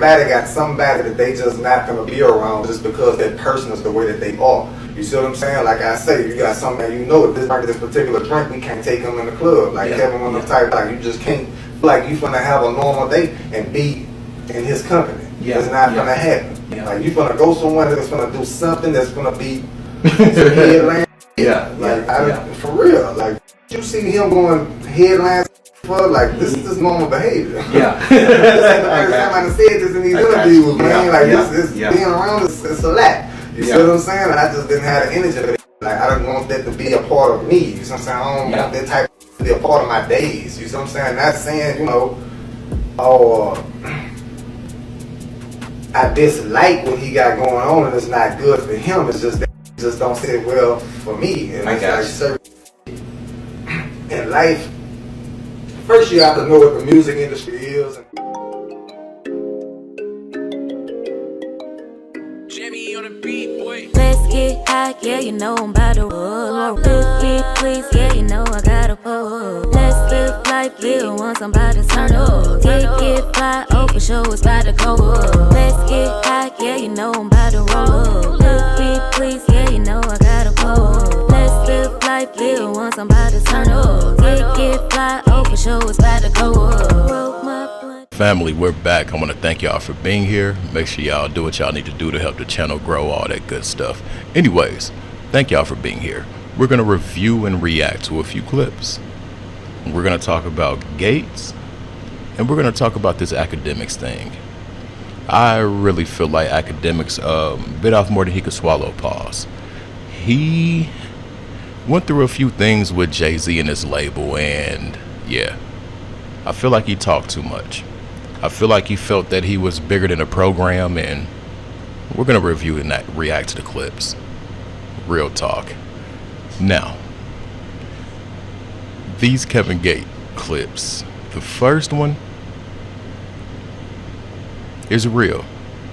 everybody got somebody that they just not gonna be around just because that person is the way that they are. You see what I'm saying? Like I say, you got somebody you know, if this particular drink, we can't take him in the club. Like Kevin one of the type, like you just can't, like you finna have a normal day and be in his company. It's not gonna happen. Like you finna go somewhere that's gonna do something that's gonna be headline. For real. Like you see him going headlines for like this is normal behavior. This ain't the first time I said this in these interviews, man. Like this being around it's a lot. You see what I'm saying? I just didn't have the energy for that. Like I don't want that to be a part of me. You see what I'm saying? I don't want that type to be a part of my days. You see what I'm saying? Not saying, you know, I dislike what he got going on and it's not good for him. It's just that it just don't sit well for me. And it's like in life, first you have to know what the music industry is. Let's get high, yeah, you know I'm about to roll. Let's get please, yeah, you know I gotta pull. Let's live life, live once I'm about to turn up. Get fly, oh for sure it's about to go up. Let's get high, yeah, you know I'm about to roll. Let's get please, yeah, you know I gotta pull. Let's live life, live once I'm about to turn up. Get fly, oh for sure it's about to go up. Family, we're back. I want to thank y'all for being here. Make sure y'all do what y'all need to do to help the channel grow, all that good stuff. Anyways, thank y'all for being here. We're going to review and react to a few clips. We're going to talk about Gates, and we're going to talk about this Akademiks thing. I really feel like Akademiks bit off more than he could swallow. Pause. He went through a few things with Jayz and his label, and yeah, I feel like he talked too much. I feel like he felt that he was bigger than the program, and we're going to review and react to the clips. Real talk. Now, these Kevin Gates clips, the first one is real.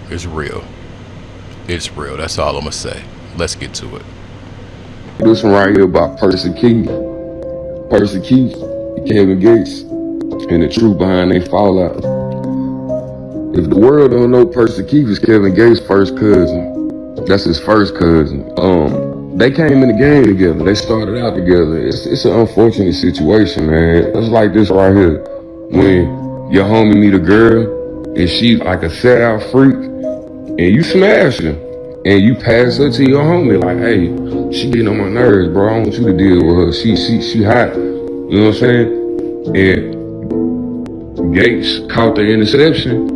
It's real. It's real. That's all I'm going to say. Let's get to it. This one right here about Percy Keith, Kevin Gates, and the truth behind their fallout. If the world don't know, Percy Keith is Kevin Gates' first cousin. That's his first cousin. They came in the game together. They started out together. It's an unfortunate situation, man. It's like this right here. When your homie meet a girl and she like a set out freak, and you smash her, and you pass her to your homie like, hey, she getting on my nerves, bro. I want you to deal with her. She hot. You know what I'm saying? And Gates caught the interception.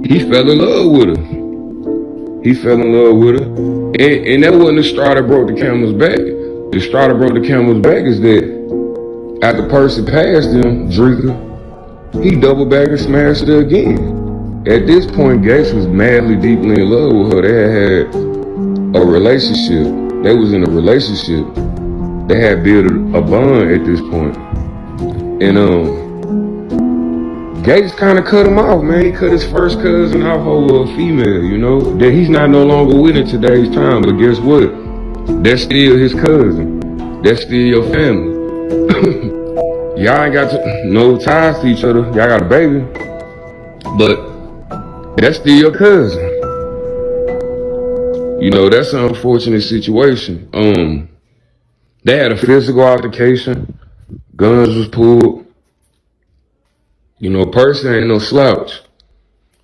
He fell in love with her. And that wasn't the straw that broke the camel's back. The straw that broke the camel's back is that after Percy passed him, Dreka, he double back and smashed her again. At this point, Gates was madly, deeply in love with her. They had a relationship. They was in a relationship. They had built a bond at this point. And Gates kind of cut him off, man. He cut his first cousin off over a female, you know. That he's not no longer with in today's time, but guess what? That's still his cousin. That's still your family. Y'all ain't got no ties to each other. Y'all got a baby, but that's still your cousin. You know, that's an unfortunate situation. They had a physical altercation. Guns was pulled. You know, Percy ain't no slouch.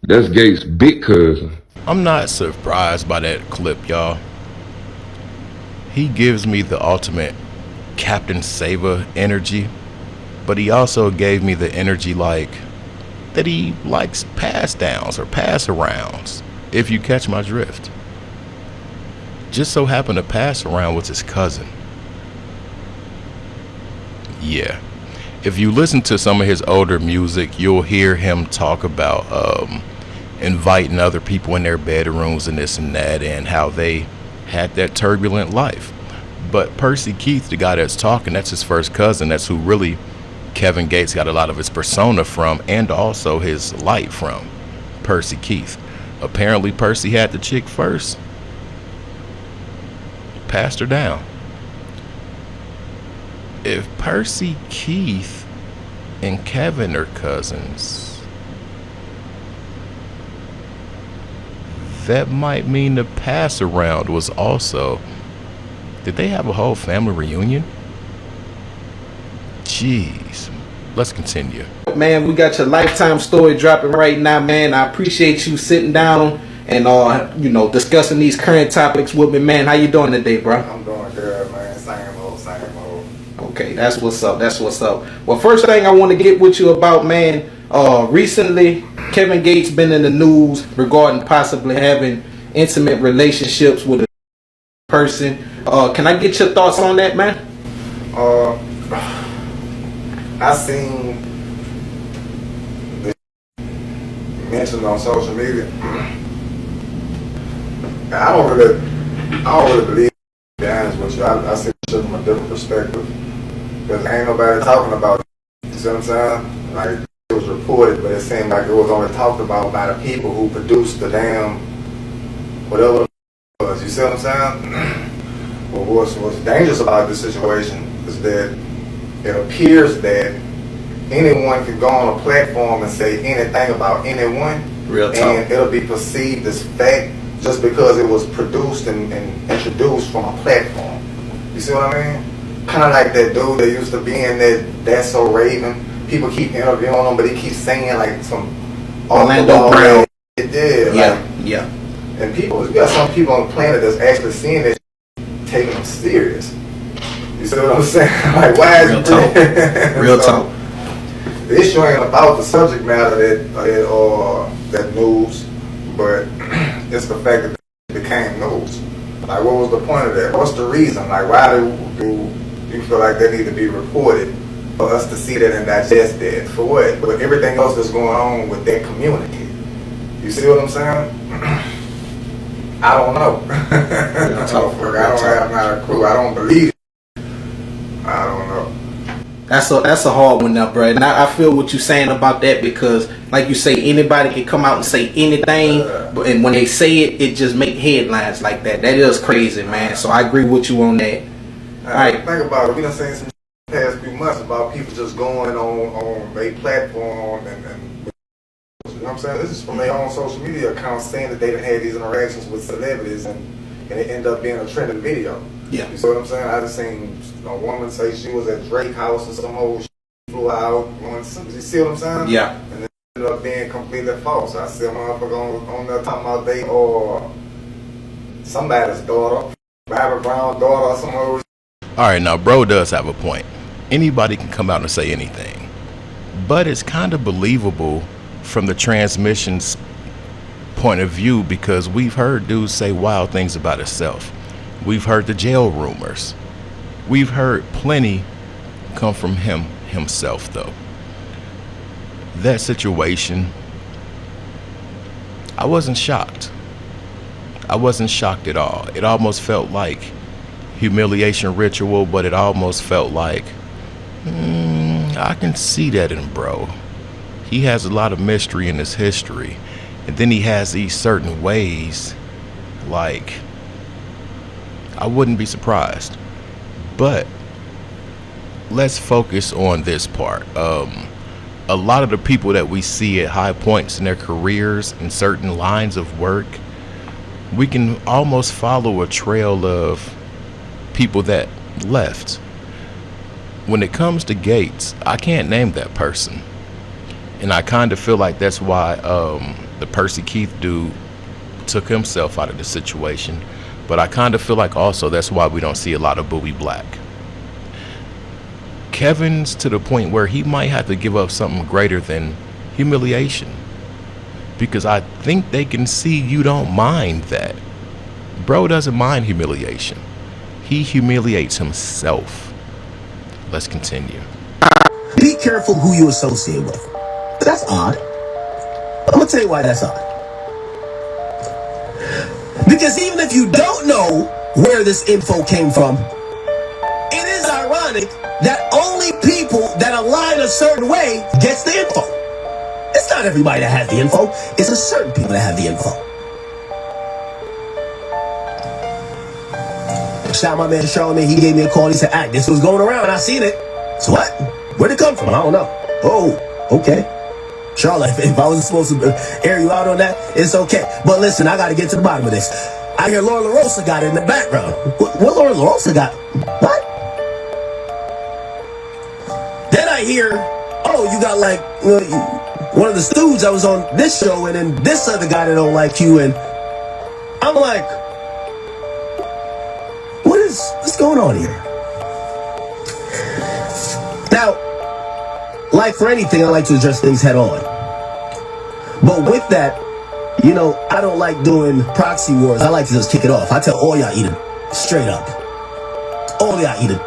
That's Gates' big cousin. I'm not surprised by that clip, y'all. He gives me the ultimate Captain Saver energy, but he also gave me the energy like that he likes pass downs or pass arounds, if you catch my drift. Just so happened to pass around with his cousin. Yeah. If you listen to some of his older music, you'll hear him talk about inviting other people in their bedrooms and this and that, and how they had that turbulent life. But Percy Keith, the guy that's talking, that's his first cousin. That's who really Kevin Gates got a lot of his persona from, and also his light from. Percy Keith. Apparently Percy had the chick first. Passed her down. If Percy Keith and Kevin are cousins, that might mean the pass around was also, did they have a whole family reunion? Jeez. Let's continue. Man, we got your lifetime story dropping right now, man. I appreciate you sitting down and you know, discussing these current topics with me, man. How you doing today, bro? I'm doing good, man. Same old, same old. Okay, that's what's up. That's what's up. Well, first thing I want to get with you about, man. Recently, Kevin Gates been in the news regarding possibly having intimate relationships with a person. Can I get your thoughts on that, man? I seen the mentioned on social media. I don't really believe, to be honest with you. I see shit from a different perspective. Because ain't nobody talking about it. You see what I'm saying? Like, it was reported, but it seemed like it was only talked about by the people who produced the damn whatever it was. You see what I'm saying? Well, what's dangerous about this situation is that it appears that anyone can go on a platform and say anything about anyone, Real talk. and it'll be perceived as fact just because it was produced and introduced from a platform. You see what I mean? Kind of like that dude that used to be in That's So Raven. People keep interviewing him, but he keeps saying like some Orlando Brown. It did. Yeah. And people, you got some people on the planet that's actually seeing it, taking them serious. You see what I'm saying? Like, why is Real it talk. Real talk. The issue ain't about the subject matter that news, but it's the fact that it became news. Like, what was the point of that? What's the reason? Like, why do you feel like they need to be reported for us to see that and digest that? For what? But everything else that's going on with that community. You see what I'm saying? I don't know. I don't have not a clue. I don't believe it. I don't know. That's a hard one now, bro. And I feel what you're saying about that because, like you say, anybody can come out and say anything, and when they say it, it just make headlines like that. That is crazy, man. So I agree with you on that. All right. Think about it. We done seen some past few months about people just going on a platform and you know what I'm saying? This is from their own social media accounts saying that they done had these interactions with celebrities and it ended up being a trending video. Yeah. You see what I'm saying? I just seen a woman say she was at DREKA'S house and some old flew out. You see what I'm saying? Yeah. And it ended up being completely false. I see a motherfucker on there talking about they or somebody's daughter, Robert Brown's daughter or some old. Alright, now bro does have a point. Anybody can come out and say anything. But it's kind of believable from the transmission's point of view because we've heard dudes say wild things about himself. We've heard the jail rumors. We've heard plenty come from himself though. That situation, I wasn't shocked. I wasn't shocked at all. It almost felt like humiliation ritual, but it almost felt like, I can see that in bro. He has a lot of mystery in his history. And then he has these certain ways, like, I wouldn't be surprised. But let's focus on this part. A lot of the people that we see at high points in their careers in certain lines of work, we can almost follow a trail of people that left. When it comes to Gates, I can't name that person. And I kind of feel like that's why the Percy Keith dude took himself out of the situation. But I kind of feel like also that's why we don't see a lot of Booby Black. Kevin's to the point where he might have to give up something greater than humiliation. Because I think they can see you don't mind that. Bro doesn't mind humiliation. He humiliates himself. Let's continue. Be careful who you associate with. That's odd. I'm gonna tell you why that's odd. Because even if you don't know where this info came from, it is ironic that only people that align a certain way gets the info. It's not everybody that has the info. It's a certain people that have the info. Shout out my man Charlamagne. He gave me a call. He said, "This was going around. I seen it." So what? Where'd it come from? I don't know. Oh, okay. Charlotte, if I wasn't supposed to air you out on that, it's okay. But listen, I got to get to the bottom of this. I hear Laura LaRosa got it in the background. What Laura LaRosa got? What? Then I hear, oh, you got like one of the stooges that was on this show, and then this other guy that don't like you, and I'm like, what's going on here? Now, like for anything, I like to address things head on. But with that, you know, I don't like doing proxy wars. I like to just kick it off. I tell all y'all eat it straight up. All y'all eat it.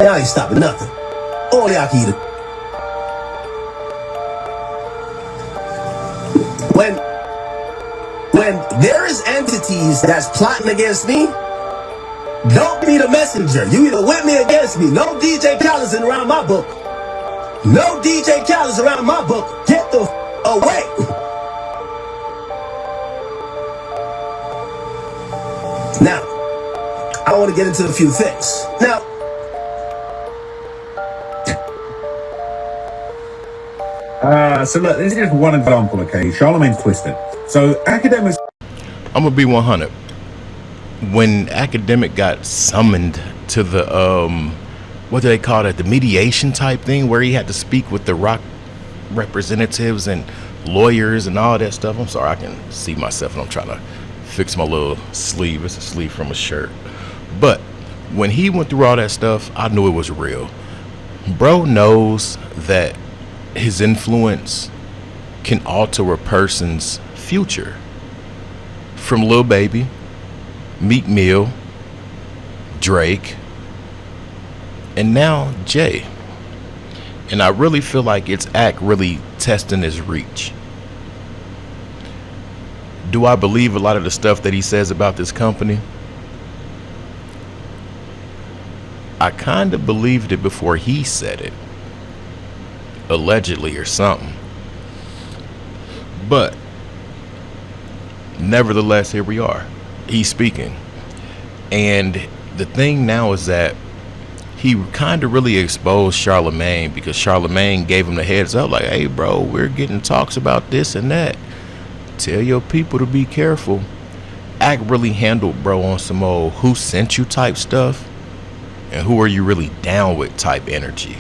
Y'all ain't stopping nothing. All y'all can eat it. When there is entities that's plotting against me, don't be the messenger. You either with me or against me. No DJ Khaled's around my book. No DJ Khaled's around my book. Get the away. Now, I want to get into a few things. Now, so look, this is just one example, okay? Charlamagne's twisted. So Academiks. I'm gonna be 100. When Academic got summoned to the what do they call it, the mediation type thing, where he had to speak with the rock representatives and lawyers and all that stuff. I'm sorry, I can see myself and I'm trying to fix my little sleeve. It's a sleeve from a shirt. But when he went through all that stuff, I knew it was real. Bro knows that his influence can alter a person's future. From Lil Baby, Meek Mill, Drake, and now Jay. And I really feel like it's Act really testing his reach. Do I believe a lot of the stuff that he says about this company? I kind of believed it before he said it. Allegedly or something. But nevertheless, here we are. He's speaking. And the thing now is that he kind of really exposed Charlamagne, because Charlamagne gave him the heads up like, hey bro, we're getting talks about this and that. Tell your people to be careful. Act really handled bro on some old who sent you type stuff and who are you really down with type energy.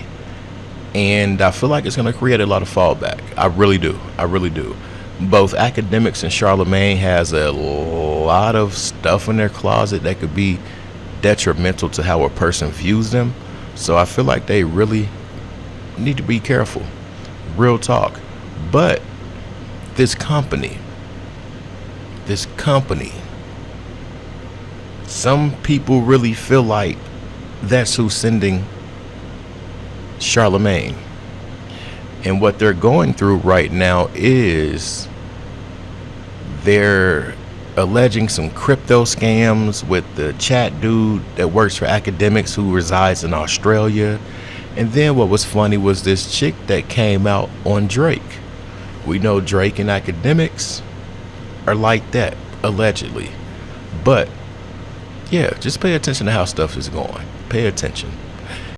And I feel like it's going to create a lot of fallback. I really do. I really do. Both Academiks and Charlamagne has a lot of stuff in their closet that could be detrimental to how a person views them. So I feel like they really need to be careful. Real talk. But this company, some people really feel like that's who's sending Charlamagne. And what they're going through right now is they're alleging some crypto scams with the chat dude that works for Akademiks who resides in Australia. And then what was funny was this chick that came out on Drake. We know Drake and Akademiks are like that, allegedly. But yeah, just pay attention to how stuff is going. Pay attention.